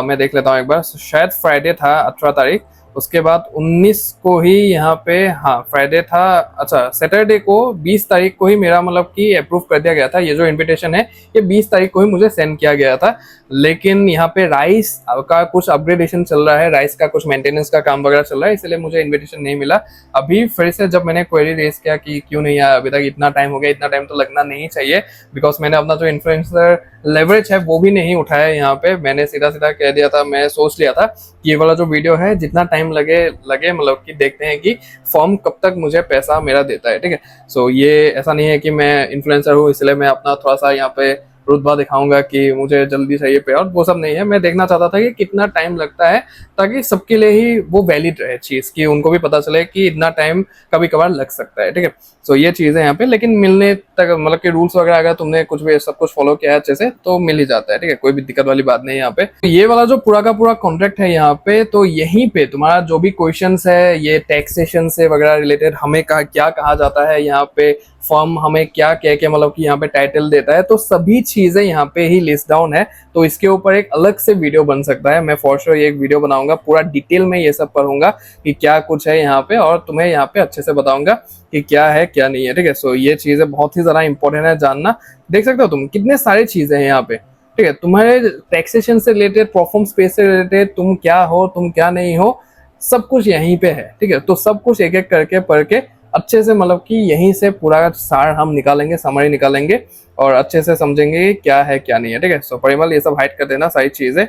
मैं देख लेता हूँ एक बार, शायद फ्राइडे था 18 तारीख। उसके बाद 19 को ही यहाँ पे, हाँ फ्राइडे था, अच्छा सैटरडे को 20 तारीख को ही मेरा मतलब कि अप्रूव कर दिया गया था। ये जो इनविटेशन है ये 20 तारीख को ही मुझे सेंड किया गया था। लेकिन यहाँ पे राइस का कुछ अपग्रेडेशन चल रहा है, राइस का कुछ मेंटेनेंस का काम वगैरह चल रहा है, इसलिए मुझे इन्विटेशन नहीं मिला। अभी फिर से जब मैंने क्वेरी रेज किया कि क्यों नहीं आया अभी तक, इतना टाइम हो गया, इतना टाइम तो लगना नहीं चाहिए, बिकॉज मैंने अपना जो इन्फ्लुएंसर लेवरेज है वो भी नहीं उठाया यहाँ पे। मैंने सीधा सीधा कह दिया था, मैं सोच लिया था कि ये वाला जो वीडियो है जितना टाइम लगे मतलब कि देखते हैं कि फॉर्म कब तक मुझे पैसा मेरा देता है, ठीक है। सो ये ऐसा नहीं है कि मैं इन्फ्लुएंसर हूँ इसलिए मैं अपना थोड़ा सा यहाँ पे रुतबा दिखाऊंगा कि मुझे जल्दी चाहिए पे आउट, वो सब नहीं है। मैं देखना चाहता था कि कितना टाइम लगता है, ताकि सबके लिए ही वो वैलिड रहे चीज, कि उनको भी पता चले कि इतना टाइम कभी कभार लग सकता है, ठीक है। सो ये चीजें यहाँ पे, लेकिन मिलने तक मतलब कि रूल्स वगैरह अगर तुमने कुछ भी सब कुछ फॉलो किया है अच्छे से तो मिल ही जाता है, ठीक है। कोई भी दिक्कत वाली बात नहीं है यहाँ पे। तो ये वाला जो पूरा का पूरा कॉन्ट्रैक्ट है यहाँ पे, तो यहीं पे तुम्हारा जो भी क्वेश्चंस है ये टैक्सेशन से वगैरह रिलेटेड, हमें क्या कहा जाता है यहाँ पे, फॉर्म हमें क्या कह के मतलब कि यहाँ पे टाइटल देता है, तो सभी चीजें यहाँ पे ही लिस्ट डाउन है। तो इसके ऊपर एक अलग से वीडियो बन सकता है, मैं फॉर श्योर ये एक वीडियो बनाऊंगा, पूरा डिटेल में ये सब पढ़ूंगा कि क्या कुछ है यहाँ पे, और तुम्हें यहाँ पे अच्छे से बताऊंगा कि क्या है क्या नहीं है, ठीक है। सो ये चीजें बहुत ही ज्यादा इंपॉर्टेंट है जानना। देख सकते हो तुम कितने सारी चीजें हैं यहाँ पे, ठीक है। तुम्हारे टैक्सेशन से रिलेटेड, परफॉर्म स्पेस से रिलेटेड, तुम क्या हो तुम क्या नहीं हो, सब कुछ यहीं पे है, ठीक है। तो सब कुछ एक एक करके पढ़ के अच्छे से मतलब कि यहीं से पूरा सार हम निकालेंगे, समरी निकालेंगे और अच्छे से समझेंगे क्या है क्या नहीं है, ठीक है। सो परिमल ये सब हाइड कर देना सारी चीजें।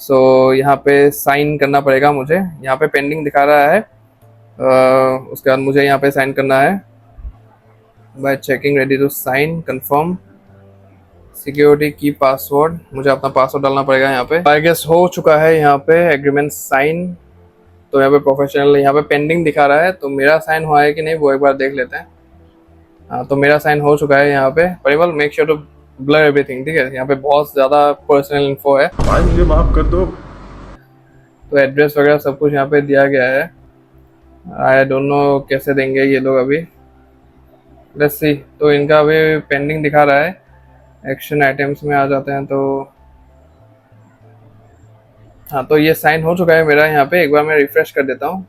सो यहाँ पे साइन करना पड़ेगा मुझे। यहाँ पे पेंडिंग दिखा रहा है। उसके बाद मुझे यहाँ पे साइन करना है by checking ready to sign confirm security की पासवर्ड। मुझे अपना पासवर्ड डालना पड़ेगा यहाँ पे। आई गेस हो चुका है यहाँ पे एग्रीमेंट साइन। तो यहाँ पे प्रोफेशनल, यहाँ पे पेंडिंग दिखा रहा है, तो मेरा साइन हुआ है कि नहीं वो एक बार देख लेते हैं। हाँ, तो मेरा साइन हो चुका है यहाँ पे। Parimal make sure to blur everything, ठीक है। यहाँ पे बहुत ज़्यादा पर्सनल इन्फो है। भाई मुझे माफ कर दो। तो एड्रेस वगैरह सब कुछ यहाँ पे दिया गया है। आई डोंट नो कैसे देंगे ये लोग अभी। Let's see. तो इनका अभी पेंडिंग दिखा रहा है। एक्शन आइटम्स में आ जाते हैं तो हाँ, तो ये साइन हो चुका है मेरा यहाँ पे। एक बार मैं रिफ्रेश कर देता हूँ।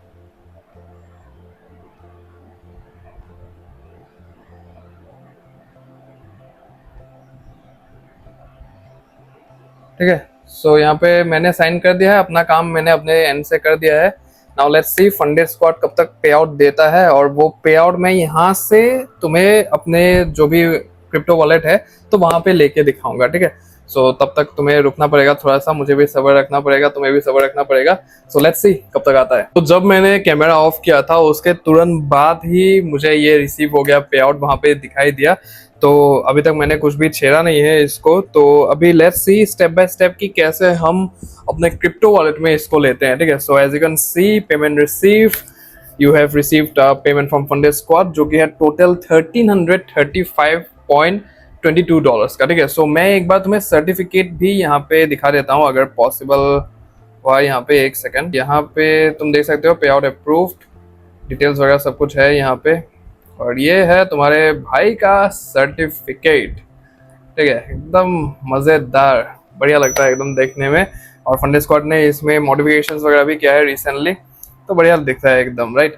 ठीक है। सो यहाँ पे मैंने साइन कर दिया है, अपना काम मैंने अपने एंड से कर दिया है। Now let's see funded squad कब तक पे आउट देता है, और वो पे आउट मैं यहाँ से तुम्हें अपने जो भी क्रिप्टो वॉलेट है तो वहां पे लेके दिखाऊंगा, ठीक है। सो तब तक तुम्हें रुकना पड़ेगा थोड़ा सा, मुझे भी सब्र रखना पड़ेगा, तुम्हें भी सब्र रखना पड़ेगा। सो लेट्स सी कब तक आता है। तो जब मैंने कैमरा ऑफ किया था उसके तुरंत बाद ही मुझे ये रिसीव हो गया, पे आउट वहां पे दिखाई दिया। तो अभी तक मैंने कुछ भी छेड़ा नहीं है इसको। तो अभी let's see step by step कि कैसे हम अपने क्रिप्टो वॉलेट में इसको लेते हैं, ठीक है। So as you can see payment receive, you have received payment from Funded Squad, जो कि है टोटल $1335.22 का, ठीक है। सो मैं एक बार तुम्हें सर्टिफिकेट भी यहाँ पे दिखा देता हूँ अगर पॉसिबल हुआ। यहाँ पे एक सेकंड, यहाँ पे तुम देख सकते हो पे आउट अप्रूव्ड, डिटेल्स वगैरह सब कुछ है यहाँ पे। और ये है तुम्हारे भाई का सर्टिफिकेट, ठीक है। एकदम मज़ेदार, बढ़िया लगता है एकदम देखने में। और फंडेड स्क्वाड ने इसमें मॉडिफिकेशंस वगैरह भी किया है रिसेंटली, तो बढ़िया दिखता है एकदम, राइट।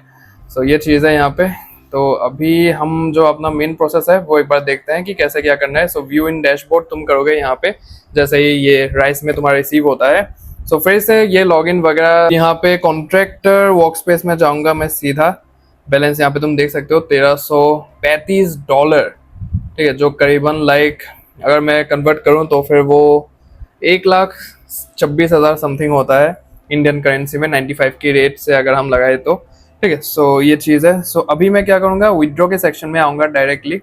सो ये चीज़ है यहाँ पे। तो अभी हम जो अपना मेन प्रोसेस है वो एक बार देखते हैं कि कैसे क्या करना है। सो व्यू इन डैशबोर्ड तुम करोगे यहाँ पे, जैसे ही ये राइस में तुम्हारा रिसीव होता है। सो फिर से ये लॉगिन वगैरह, यहाँ पे कॉन्ट्रैक्टर वर्कस्पेस में जाऊँगा मैं सीधा। बैलेंस यहाँ पे तुम देख सकते हो $1335, ठीक है, जो करीबन लाइक अगर मैं कन्वर्ट करूँ तो फिर वो 1,26,000 समथिंग होता है इंडियन करेंसी में, 95 की रेट से अगर हम लगाए तो, ठीक है। सो ये चीज़ है। सो अभी मैं क्या करूँगा, विड्रॉ के सेक्शन में आऊँगा डायरेक्टली।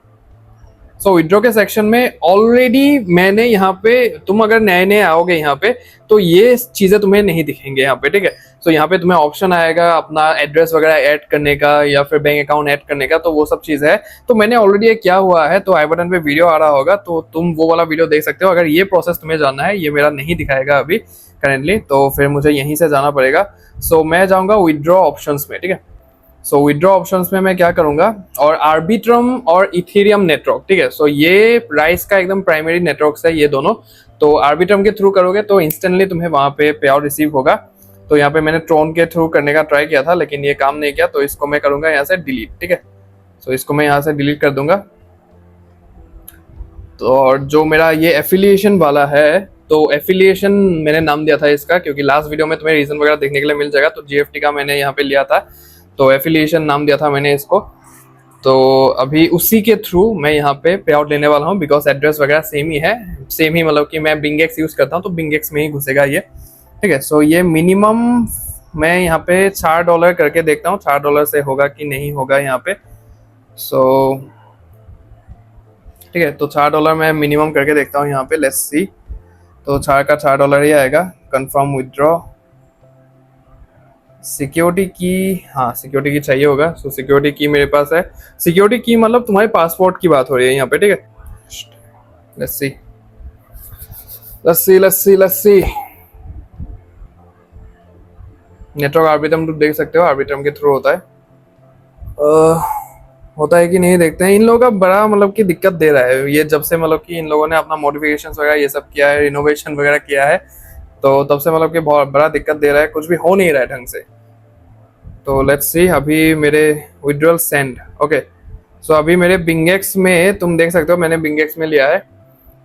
सो विड्रॉ के सेक्शन में ऑलरेडी मैंने यहाँ पे, तुम अगर नए नए आओगे यहाँ पे तो ये चीज़ें तुम्हें नहीं दिखेंगे यहाँ पे, ठीक है। सो यहाँ पे तुम्हें ऑप्शन आएगा अपना एड्रेस वगैरह ऐड करने का या फिर बैंक अकाउंट ऐड करने का, तो वो सब चीज़ है। तो मैंने ऑलरेडी ये किया हुआ है, तो आई बटन पे वीडियो आ रहा होगा, तो तुम वो वाला वीडियो देख सकते हो अगर ये प्रोसेस तुम्हें जानना है। ये मेरा नहीं दिखाएगा अभी करेंटली, तो फिर मुझे यहीं से जाना पड़ेगा। सो मैं जाऊँगा विड्रॉ ऑप्शंस में, ठीक है। सो विड्रॉ ऑप्शंस में मैं क्या करूंगा, और आर्बिट्रम और इथेरियम नेटवर्क, ठीक है। सो ये राइस का एकदम प्राइमरी नेटवर्क्स है ये दोनों। तो आर्बिट्रम के थ्रू करोगे तो इंस्टेंटली तुम्हें वहां पे पे आउट रिसीव होगा। तो यहाँ पे मैंने ट्रोन के थ्रू करने का ट्राई किया था लेकिन ये काम नहीं किया, तो इसको मैं करूंगा यहाँ से डिलीट, ठीक है। सो इसको मैं यहाँ से डिलीट कर दूंगा। तो और जो मेरा ये एफिलिएशन वाला है, तो एफिलिएशन मैंने नाम दिया था इसका, क्योंकि लास्ट वीडियो में तुम्हें रीजन वगैरह देखने के लिए मिल जाएगा। तो जीएफटी का मैंने यहाँ पे लिया था, तो एफिलिएशन नाम दिया था मैंने इसको। तो अभी उसी के थ्रू मैं यहाँ पे पे आउट लेने वाला हूँ, बिकॉज एड्रेस वगैरह सेम ही है, सेम ही, मतलब कि मैं बिंगेक्स यूज करता हूँ तो बिंगेक्स में ही घुसेगा ये, ठीक है। सो ये मिनिमम मैं यहाँ पे $4 करके देखता हूँ, $4 से होगा कि नहीं होगा यहाँ पे। सो ठीक है, तो $4 मैं मिनिमम करके देखता हूँ यहाँ पे, लेट्स सी। तो $4 ही आएगा। कंफर्म विथड्रॉ, सिक्योरिटी की, हाँ सिक्योरिटी की चाहिए होगा। सो सिक्योरिटी की मेरे पास है। सिक्योरिटी की मतलब तुम्हारे पासपोर्ट की बात हो रही है यहाँ पे, ठीक है। Let's see let's see let's see let's see. Network Arbitrum तुम देख सकते हो, आर्बिट्रम के थ्रू होता है। होता है कि नहीं देखते हैं। इन लोगों का बड़ा मतलब कि दिक्कत दे रहा है ये, जब से मतलब कि इन लोगों ने अपना मॉडिफिकेशंस वगैरह ये सब किया है, इनोवेशन वगैरह किया है, तो तब से मतलब कि बहुत बड़ा दिक्कत दे रहा है, कुछ भी हो नहीं रहा है ढंग से। तो लेट्स सी, अभी मेरे विड्रॉल सेंड, ओके। सो अभी मेरे बिंगेक्स में तुम देख सकते हो, मैंने बिंगेक्स में लिया है।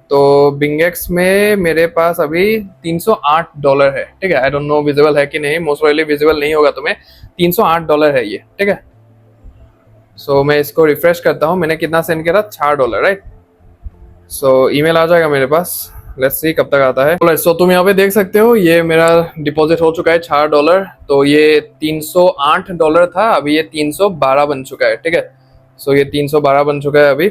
तो बिंगेक्स में मेरे पास अभी $308 है, ठीक है। आई डोंट नो विजिबल है कि नहीं, मोस्ट प्रोबेबली विजिबल नहीं होगा तुम्हें। $308 है ये, ठीक है। सो मैं इसको रिफ्रेश करता हूँ। मैंने कितना सेंड किया था, $4, राइट। सो ईमेल आ जाएगा मेरे पास। लेट्स सी कब तक आता है। ऑलराइट, सो तुम यहाँ पे देख सकते हो ये मेरा डिपॉजिट हो चुका है $4। तो ये $308 था, अभी ये 312 बन चुका है। ठीक है, सो ये 312 बन चुका है अभी।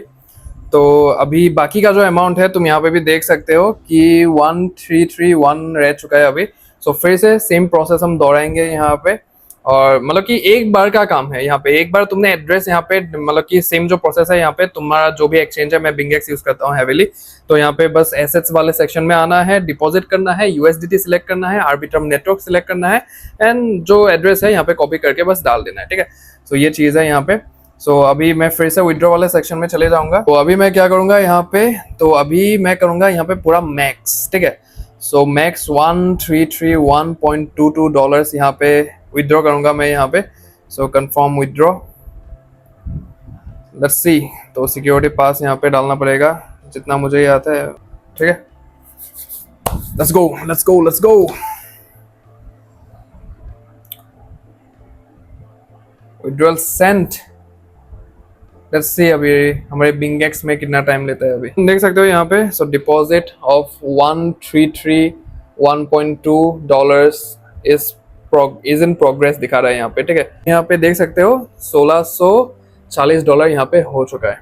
तो अभी बाकी का जो अमाउंट है तुम यहाँ पे भी देख सकते हो कि 1331 रह चुका है अभी। सो फिर से सेम प्रोसेस हम दोहराएंगे यहाँ पे, और मतलब कि एक बार का काम है यहाँ पे। एक बार तुमने एड्रेस यहाँ पे, मतलब कि सेम जो प्रोसेस है यहाँ पे, तुम्हारा जो भी एक्सचेंज है, मैं बिंगेक्स यूज करता हूँ हेवीली, तो यहाँ पे बस एसेट्स वाले सेक्शन में आना है, डिपॉजिट करना है, यूएसडीटी सिलेक्ट करना है, आर्बिट्रम नेटवर्क सिलेक्ट करना है, एंड जो एड्रेस है यहाँ पे कॉपी करके बस डाल देना है। ठीक है, सो ये चीज है यहाँ पे। सो अभी मैं फिर से विड्रॉ वाले सेक्शन में चले जाऊंगा। तो अभी मैं क्या करूंगा यहाँ पे, तो अभी मैं करूंगा यहाँ पे पूरा मैक्स। ठीक है, सो मैक्स $1331.22 यहाँ पे विड्रॉ करूंगा मैं यहाँ पे। सो कंफर्म विड्रॉ, लेट्स सी। तो सिक्योरिटी पास यहाँ पे डालना पड़ेगा जितना मुझे ये आता है। ठीक है, let's go let's go let's go. Withdrawal sent, let's see अभी हमारे बिंगेक्स में कितना टाइम लेता है अभी। देख सकते हो यहाँ पे, so deposit of $1331.2 is in progress दिखा रहा है यहाँ पे। ठीक है, यहाँ पे देख सकते हो $1640 यहाँ पे हो चुका है।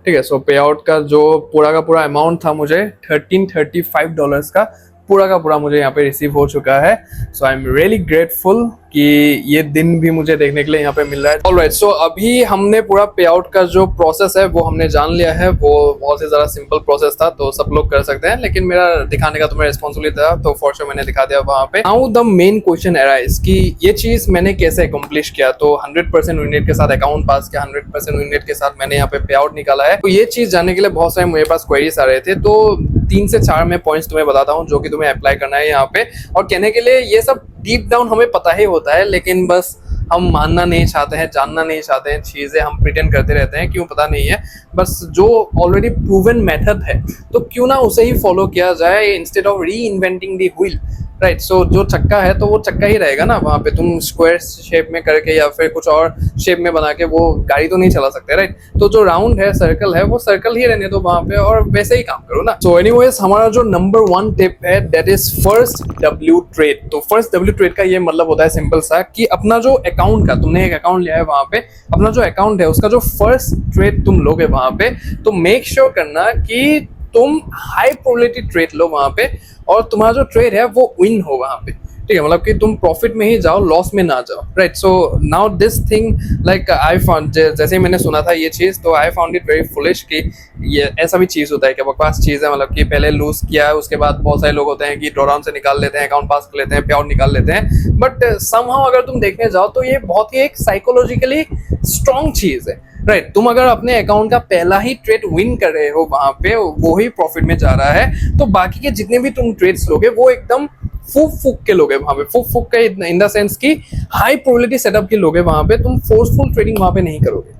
ठीक है, सो पे आउट का जो पूरा का पूरा अमाउंट था मुझे $1335 का पूरा मुझे यहाँ पे रिसीव हो चुका है। सो आई एम रियली ग्रेटफुल कि ये दिन भी मुझे देखने के लिए यहाँ पे मिल रहा है। ऑलराइट, सो अभी हमने पूरा पे आउट का जो प्रोसेस है वो हमने जान लिया है। वो बहुत ही ज़्यादा सिंपल प्रोसेस था, तो सब लोग कर सकते हैं, लेकिन मेरा दिखाने का तुम्हें रिस्पॉन्सिबिलिटी था, तो फॉर श्योर मैंने दिखा दिया वहाँ पे। Now the main question arise कि ये चीज़ मैंने कैसे अकम्प्लिश किया। तो 100% विन रेट के साथ अकाउंट पास किया, 100% विन रेट के साथ मैंने यहाँ पे पे आउट निकाला है। तो ये चीज़ जानने के लिए बहुत सारे मेरे पास क्वेरीज आ रहे थे, तो 3 से 4 मैं पॉइंट्स तुम्हें बताता हूँ जो कि तुम्हें अप्लाई करना है यहाँ पे। और कहने के लिए ये सब डीप डाउन हमें पता ही होता है, लेकिन बस हम मानना नहीं चाहते हैं, जानना नहीं चाहते हैं, चीजें हम प्रिटेंड करते रहते हैं, क्यों पता नहीं है। बस जो ऑलरेडी प्रूवन मेथड है तो क्यों ना उसे ही फॉलो किया जाए instead of reinventing the wheel, right. So जो चक्का है तो वो चक्का ही रहेगा ना, वहाँ पे तुम स्क्वायर शेप में करके या फिर कुछ और शेप में बना के वो गाड़ी तो नहीं चला सकते, राइट। तो जो राउंड है, सर्कल है, वो सर्कल ही रहने दो वहाँ पे और वैसे ही काम करो ना। सो एनीवेज, हमारा जो नंबर 1 टिप है that is first W trade. तो फर्स्ट W ट्रेड का ये मतलब होता है सिंपल सा कि अपना जो अकाउंट का, तुमने एक अकाउंट लिया है वहाँ पे, अपना जो अकाउंट है उसका जो फर्स्ट ट्रेड तुम लोगे वहाँ पे, तो मेक श्योर करना कि तुम हाई प्रोबेबिलिटी ट्रेड लो वहाँ पे और तुम्हारा जो ट्रेड है वो विन हो वहाँ पे, ठीक है। मतलब कि तुम प्रॉफिट में ही जाओ, लॉस में ना जाओ, right. So now this thing like I found, जैसे ही मैंने सुना था ये चीज़, तो I found it very foolish कि ये ऐसा भी चीज़ होता है कि बकवास चीज़ है। मतलब कि पहले लूज किया है, उसके बाद बहुत सारे लोग होते हैं कि ड्रॉडाउन से निकाल लेते हैं, अकाउंट पास कर लेते हैं, पे आउट निकाल लेते हैं। बट समहाउ अगर तुम देखने जाओ तो ये बहुत ही एक साइकोलॉजिकली स्ट्रॉन्ग चीज़ है, राइट। तुम अगर अपने अकाउंट का पहला ही ट्रेड विन कर रहे हो वहां पे, वो ही प्रॉफिट में जा रहा है, तो बाकी के जितने भी तुम ट्रेड्स लोगे वो एकदम फूक के लोगे वहां पे। फूक के इन द सेंस की हाई प्रोबेबिलिटी सेटअप के लोगे वहां पे, तुम फोर्सफुल ट्रेडिंग वहां पे नहीं करोगे,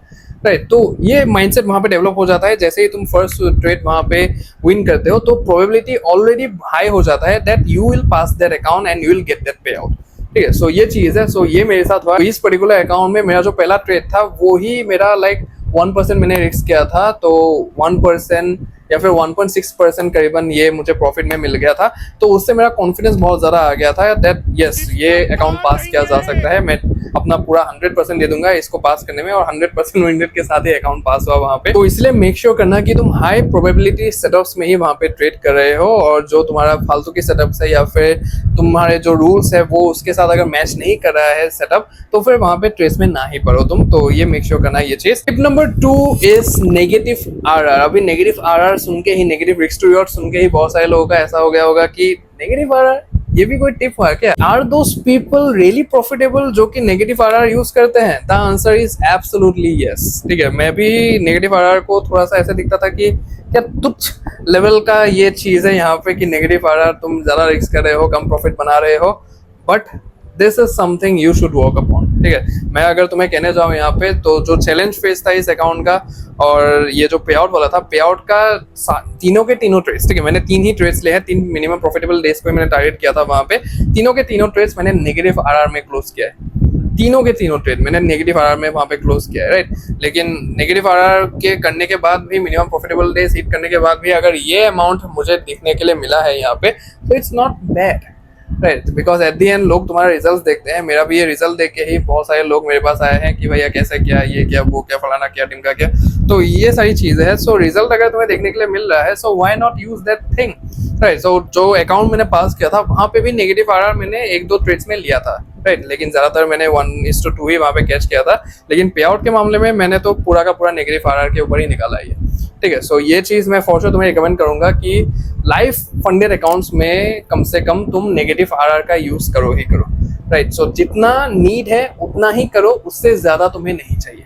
राइट। तो ये माइंडसेट वहां पे डेवलप हो जाता है। जैसे ही तुम फर्स्ट ट्रेड वहां पे विन करते हो तो प्रोबेबिलिटी ऑलरेडी हाई हो जाता है that you will pass that account and you will get that पे आउट, ठीक है। सो ये चीज है। सो ये मेरे साथ हुआ। इस पर्टिकुलर अकाउंट में मेरा जो पहला ट्रेड था वो ही मेरा लाइक 1% मैंने रिस्क किया था, तो 1% या फिर 1.6% करीबन ये मुझे प्रॉफिट में मिल गया था। तो उससे मेरा कॉन्फिडेंस बहुत ज़्यादा आ गया था दैट यस, ये अकाउंट पास किया जा सकता है, मैं अपना पूरा 100% दे दूंगा इसको पास करने में। और 100% विन रेट के साथ ही अकाउंट पास हुआ वहाँ पे। तो इसलिए मेक श्योर करना कि तुम हाई प्रोबेबिलिटी सेटअप्स में ही वहाँ पे ट्रेड कर रहे हो, और जो तुम्हारा फालतू की सेटअप्स है या फिर तुम्हारे जो रूल्स है वो उसके साथ अगर मैच नहीं कर रहा है सेटअप, तो फिर वहाँ पे ट्रेस में ना ही पड़ो तुम। तो ये मेक श्योर करना ये चीज। Tip number 2 is negative RR. अभी नेगेटिव आरआर सुन के ही, नेगेटिव रिस्क टू रिवॉर्ड सुन के ही बहुत सारे लोगों का ऐसा हो गया होगा कि नेगेटिव आरआर ये भी कोई टिप हुआ क्या? Are those people really profitable जो कि नेगेटिव आरआर यूज करते हैं? The answer is absolutely yes, ठीक है। मैं भी नेगेटिव आरआर को थोड़ा सा ऐसे दिखता था कि क्या तुच्छ लेवल का ये चीज है यहाँ पे कि नेगेटिव आरआर तुम ज्यादा रिस्क कर रहे हो, कम प्रॉफिट बना रहे हो, but this is something you should work upon, ठीक है। मैं अगर तुम्हें कहने जाऊँ यहाँ पे, तो जो चैलेंज फेज था इस अकाउंट का और ये जो पे आउट वाला था, पे आउट का तीनों के तीनों ट्रेड्स, ठीक है, मैंने 3 ही ट्रेड्स लिए हैं, 3 मिनिमम प्रॉफिटेबल डेज को मैंने टारगेट किया था वहाँ पे। तीनों के तीनों ट्रेड्स मैंने नेगेटिव आरआर में क्लोज किया है। तीनों के तीनों ट्रेड मैंने नेगेटिव आरआर में वहां पे क्लोज किया है, राइट। लेकिन नेगेटिव आरआर के करने के बाद भी, मिनिमम प्रॉफिटेबल डेज हिट करने के बाद भी अगर ये अमाउंट मुझे दिखने के लिए मिला है यहाँ पे, तो it's not bad, right. Because at the end लोग तुम्हारा रिजल्ट देखते हैं। मेरा भी ये रिजल्ट देख के ही बहुत सारे लोग मेरे पास आए हैं कि भैया कैसे क्या, ये क्या, वो क्या, फलाना क्या, टिमका क्या। तो ये सारी चीजें हैं। सो रिजल्ट अगर तुम्हें देखने के लिए मिल रहा है, so why not use that thing, right. So जो अकाउंट मैंने पास किया था वहां पे भी नेगेटिव आरआर मैंने 1-2 ट्रेड्स में लिया था, राइट। लेकिन ज्यादातर मैंने 1:2 ही वहां पे कैच किया था। लेकिन पे आउट के मामले में मैंने तो पूरा का पूरा नेगेटिव आरआर के ऊपर ही निकाला है, ठीक है। सो ये चीज मैं फॉर श्योर तुम्हें रिकमेंड करूंगा कि लाइफ फंडेड अकाउंट्स में कम से कम तुम नेगेटिव आरआर का यूज करो ही करो, राइट। सो जितना नीड है उतना ही करो, उससे ज्यादा तुम्हें नहीं चाहिए।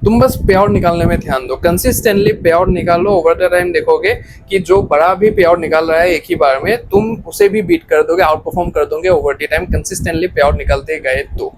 तुम बस पे आउट निकालने में ध्यान दो, कंसिस्टेंटली पे आउट निकालो। ओवर द टाइम देखोगे कि जो बड़ा भी पे आउट निकाल रहा है एक ही बार में, तुम उसे भी बीट कर दोगे, आउट परफॉर्म कर दोगे ओवर द टाइम, कंसिस्टेंटली पे आउट निकालते गए तो,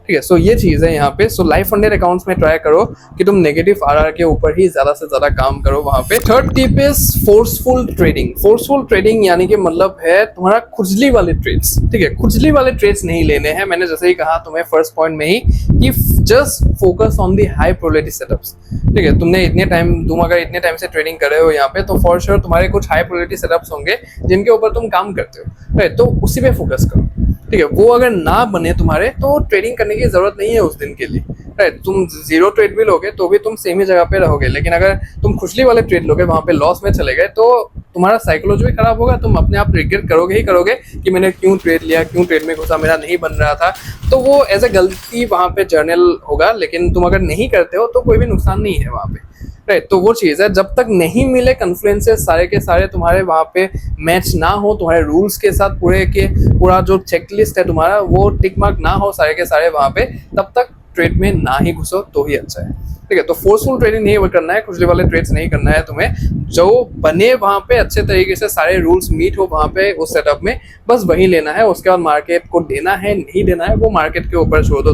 ठीक है। सो ये चीज है यहाँ पे। सो लाइफ फंडेड अकाउंट्स में ट्राई करो कि तुम नेगेटिव आरआर के ऊपर ही ज्यादा से ज्यादा काम करो वहां पे। Third tip is forceful trading. Forceful trading यानी कि मतलब है तुम्हारा खुजली वाले ट्रेड्स, ठीक है। खुजली वाले ट्रेड्स नहीं लेने हैं। मैंने जैसे ही कहा तुम्हें फर्स्ट पॉइंट में ही कि just focus on the high probability setups, ठीक है। तुम अगर इतने टाइम से ट्रेडिंग कर रहे हो यहाँ पे, तो फॉर श्योर तुम्हारे कुछ हाई प्रोबेबिलिटी सेटअप्स होंगे जिनके ऊपर तुम काम करते हो, राइट। तो उसी पे फोकस करो, ठीक है। वो अगर ना बने तुम्हारे, तो ट्रेडिंग करने की जरूरत नहीं है उस दिन के लिए, राइट। तुम 0 ट्रेड भी लोगे तो भी तुम सेम ही जगह पे रहोगे। लेकिन अगर तुम खुजली वाले ट्रेड लोगे, वहां पे लॉस में चले गए, तो तुम्हारा साइकोलॉजी भी खराब होगा। तुम अपने आप रिग्रेट करोगे ही करोगे कि मैंने क्यों ट्रेड लिया, क्यों ट्रेड में घुसा, मेरा नहीं बन रहा था। तो वो एज ए गलती वहां पे जर्नल होगा। लेकिन तुम अगर नहीं करते हो तो कोई भी नुकसान नहीं है वहां पे, राइट। तो वो चीज है, जब तक नहीं मिले कन्फ्लुएंसेस सारे के सारे तुम्हारे वहां पे मैच ना हो तुम्हारे रूल्स के साथ, पूरा जो चेकलिस्ट है तुम्हारा वो टिक मार्क ना हो सारे के सारे वहां पे, तब तक ट्रेड में ना ही घुसो तो ही अच्छा है, ठीक है। तो फोर्सफुल ट्रेडिंग नहीं करना है, खुजली वाले ट्रेड्स नहीं करना है तुम्हें। जो बने वहां पे अच्छे तरीके से सारे रूल्स मीट हो वहां पे उस सेटअप में, बस वही लेना है। उसके बाद मार्केट को देना है नहीं देना है वो मार्केट के ऊपर छोड़ दो।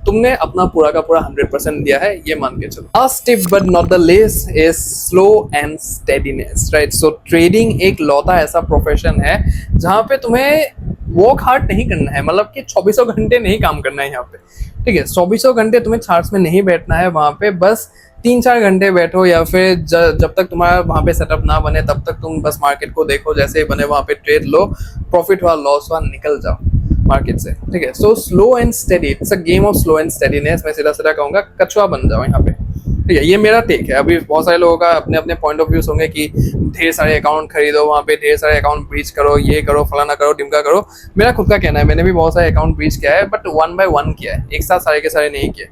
तुमने अपना पूरा का पूरा 100% दिया है, ये मान के चलो। Last tip but not the लेस्ट is slow and steadiness, right. So trading एक लौता ऐसा प्रोफेशन है जहाँ पे तुम्हें वर्क हार्ड नहीं करना है, मतलब कि 24 घंटे नहीं काम करना है यहाँ पे, ठीक है। 24 घंटे तुम्हें चार्ट्स में नहीं बैठना है वहां पे, बस 3-4 घंटे बैठो, या फिर जब तक तुम्हारा वहां पे सेटअप ना बने तब तक तुम बस मार्केट को देखो। जैसे ही बने वहां पे ट्रेड लो, प्रॉफिट हुआ लॉस हुआ निकल जाओ मार्केट से, ठीक है। So slow and steady, it's a game of slow and steadiness. मैं सीधा सीधा कहूंगा कछुआ बन जाओ यहाँ पे, ठीक है। ये मेरा टेक है। अभी बहुत सारे लोगों का अपने अपने पॉइंट ऑफ व्यूज होंगे कि ढेर सारे अकाउंट खरीदो, वहाँ पे ढेर सारे अकाउंट ब्रीच करो, ये करो, फलाना करो, टिमका करो। मेरा खुद का कहना है, मैंने भी बहुत सारे अकाउंट ब्रीच किया है, बट 1 by 1 किया है, एक साथ सारे के सारे नहीं किए,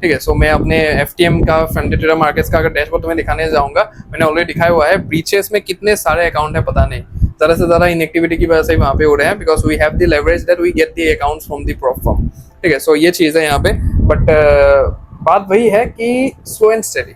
ठीक है। सो मैं अपने FTM का, फ्रंटियर ट्रेडर मार्केट्स का अगर डैशबोर्ड तुम्हें दिखाने जाऊंगा, मैंने ऑलरेडी दिखाया हुआ है। ब्रीचेस में कितने सारे अकाउंट है पता नहीं, ज्यादा से ज्यादा इनएक्टिविटी की वजह से वहाँ पे हो रहे हैं, because we have the leverage that we get the accounts from the prop firm, ठीक है। सो ये चीज है यहाँ पे। बट बात वही है कि स्लो एंड स्टेडी,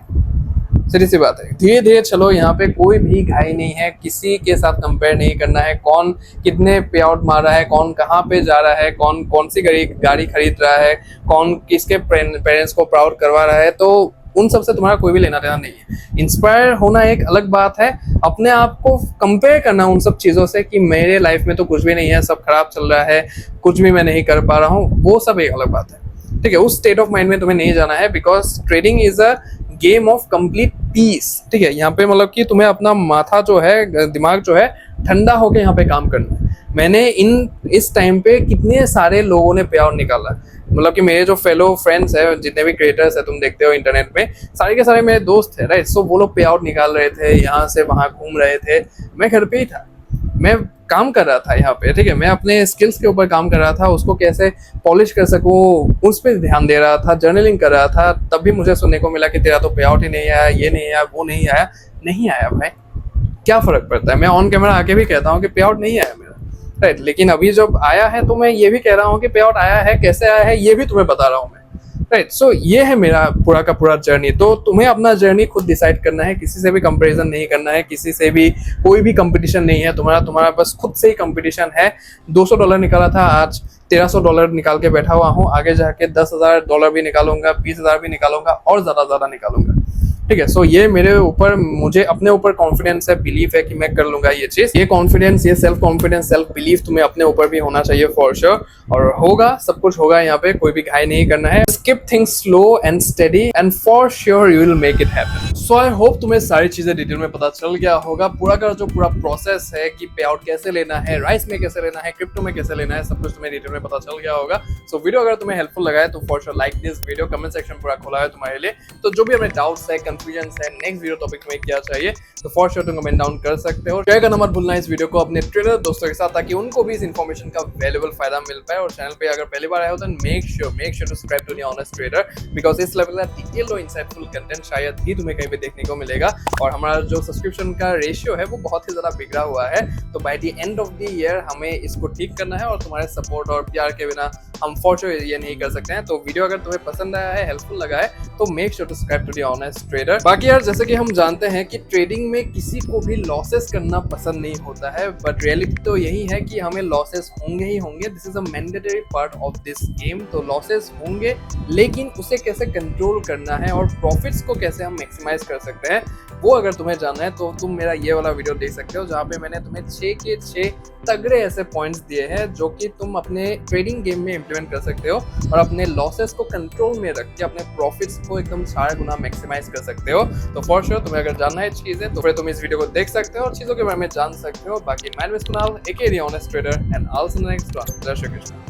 सीधी सी बात है, धीरे धीरे चलो। यहाँ पे कोई भी घाई नहीं है, किसी के साथ कंपेयर नहीं करना है। कौन कितने पे आउट मार रहा है, कौन कहाँ पे जा रहा है, कौन सी गाड़ी खरीद रहा है, कौन किसके पेरेंट्स को प्राउड करवा रहा है, तो उन सब से तुम्हारा कोई भी लेना देना नहीं है। इंस्पायर होना एक अलग बात है, अपने आप को कंपेयर करना उन सब चीज़ों से कि मेरे लाइफ में तो कुछ भी नहीं है, सब खराब चल रहा है, कुछ भी मैं नहीं कर पा रहा हूँ, वो सब एक अलग बात है, ठीक है। उस स्टेट ऑफ माइंड में तुम्हें नहीं जाना है, because trading is a game of complete peace, ठीक है। यहाँ पे मतलब कि तुम्हें अपना माथा जो है, दिमाग जो है, ठंडा होकर यहाँ पे काम करना है। मैंने इस टाइम पे कितने सारे लोगों ने पे आउट निकाला, मतलब कि मेरे जो फेलो फ्रेंड्स है, जितने भी क्रिएटर्स है तुम देखते हो इंटरनेट पे, सारे के सारे मेरे दोस्त थे, राइट। सो वो लोग पे आउट निकाल रहे थे, यहाँ से वहाँ घूम रहे थे, मैं घर पे ही था, मैं काम कर रहा था यहाँ पे, ठीक है। मैं अपने स्किल्स के ऊपर काम कर रहा था, उसको कैसे पॉलिश कर सकूँ उस पर ध्यान दे रहा था, जर्नलिंग कर रहा था। तब भी मुझे सुनने को मिला कि तेरा तो पे आउट ही नहीं आया, ये नहीं आया, वो नहीं आया। नहीं आया भाई, क्या फर्क पड़ता है। मैं ऑन कैमरा आके भी कहता हूँ कि पे आउट नहीं आया मेरा, राइट। लेकिन अभी जब आया है तो मैं ये भी कह रहा हूँ कि पे आउट आया है, कैसे आया है ये भी तुम्हें बता रहा हूँ मैं, राइट। सो ये है मेरा पूरा का पूरा जर्नी। तो तुम्हें अपना जर्नी खुद डिसाइड करना है, किसी से भी कंपैरिजन नहीं करना है, किसी से भी कोई भी कंपटीशन नहीं है तुम्हारा बस खुद से ही कंपटीशन है। $200 निकाला था, आज $1300 निकाल के बैठा हुआ हूँ। आगे जाके $10,000 भी निकालूंगा, $20,000 भी निकालूंगा और ज्यादा निकालूंगा, ठीक है। सो ये मेरे ऊपर, मुझे अपने ऊपर कॉन्फिडेंस है, बिलीफ है कि मैं कर लूंगा ये चीज। ये कॉन्फिडेंस, ये सेल्फ कॉन्फिडेंस, सेल्फ बिलीफ तुम्हें अपने ऊपर भी होना चाहिए फॉर श्योर। और होगा, सब कुछ होगा, यहाँ पे कोई भी घाई नहीं करना है। Keep things slow and steady and for sure you will make it happen. So I hope तुम्हें सारी चीजें डिटेल में पता चल गया होगा। पूरा का जो पूरा प्रोसेस है कि पे आउट कैसे लेना है, राइस में कैसे लेना है, क्रिप्टो में कैसे लेना है, सब कुछ तुम्हें डिटेल में पता चल गया होगा। सो वीडियो अगर तुम्हें हेल्पफुल लगा है तो for sure like this video. Comment section पूरा खुला है तुम्हारे लिए, तो जो भी हमें डाउट्स है, कंफ्यूजन है, नेक्स्ट वीडियो टॉपिक तुम्हें क्या चाहिए, तो फॉर श्योर तुम कमेंट डाउन कर सकते हो। शेयर करना मत भूलना इस वीडियो को अपने ट्रेडर दोस्तों के साथ, ताकि उनको भी इस इन्फॉर्मेशन का वैल्यूएबल फायदा मिल पाए। और चैनल पे अगर पहली बार आए हो तो make sure to subscribe to the honest Trader, because इस लेवल का डिटेल और इंसाइटफुल कंटेंट शायद ही तुम्हें कहीं पे देखने को मिलेगा। और हमारा जो सब्सक्रिप्शन का रेशियो है वो बहुत ही ज्यादा बिगड़ा हुआ है, तो by the end of the year हमें इसको ठीक करना है। और तुम्हारे सपोर्ट और प्यार के बिना हम फॉर श्योर ये नहीं कर सकते हैं। तो वीडियो अगर तुम्हें पसंद आया है, हेल्पफुल लगा है, तो make sure to subscribe to the honest Trader. बाकी यार, जैसे कि हम जानते हैं कि ट्रेडिंग में किसी को भी लॉसेस करना पसंद नहीं होता है, बट रियलिटी तो यही है कि हमें लॉसेस होंगे ही होंगे। This is a mandatory part of this game. तो लॉसेस होंगे, लेकिन उसे कैसे कंट्रोल करना है और प्रॉफिट्स को कैसे हम मैक्सिमाइज कर सकते हैं, वो अगर तुम्हें जानना है तो तुम मेरा ये वाला वीडियो देख सकते हो, जहाँ पे मैंने तुम्हें 6 के 6 तगड़े ऐसे पॉइंट्स दिए हैं जो कि तुम अपने ट्रेडिंग गेम में इंप्लीमेंट कर सकते हो और अपने लॉसेस को कंट्रोल में रख के अपने प्रॉफिट्स को एकदम 4 गुना मैक्सिमाइज कर सकते हो। तो फॉर श्योर तुम्हें अगर जानना है चीजें तो फिर तुम इस वीडियो को देख सकते हो और चीजों के बारे में जान सकते हो। बाकी मैं Kunal, aka the honest trader, and also next one. जय श्री कृष्ण।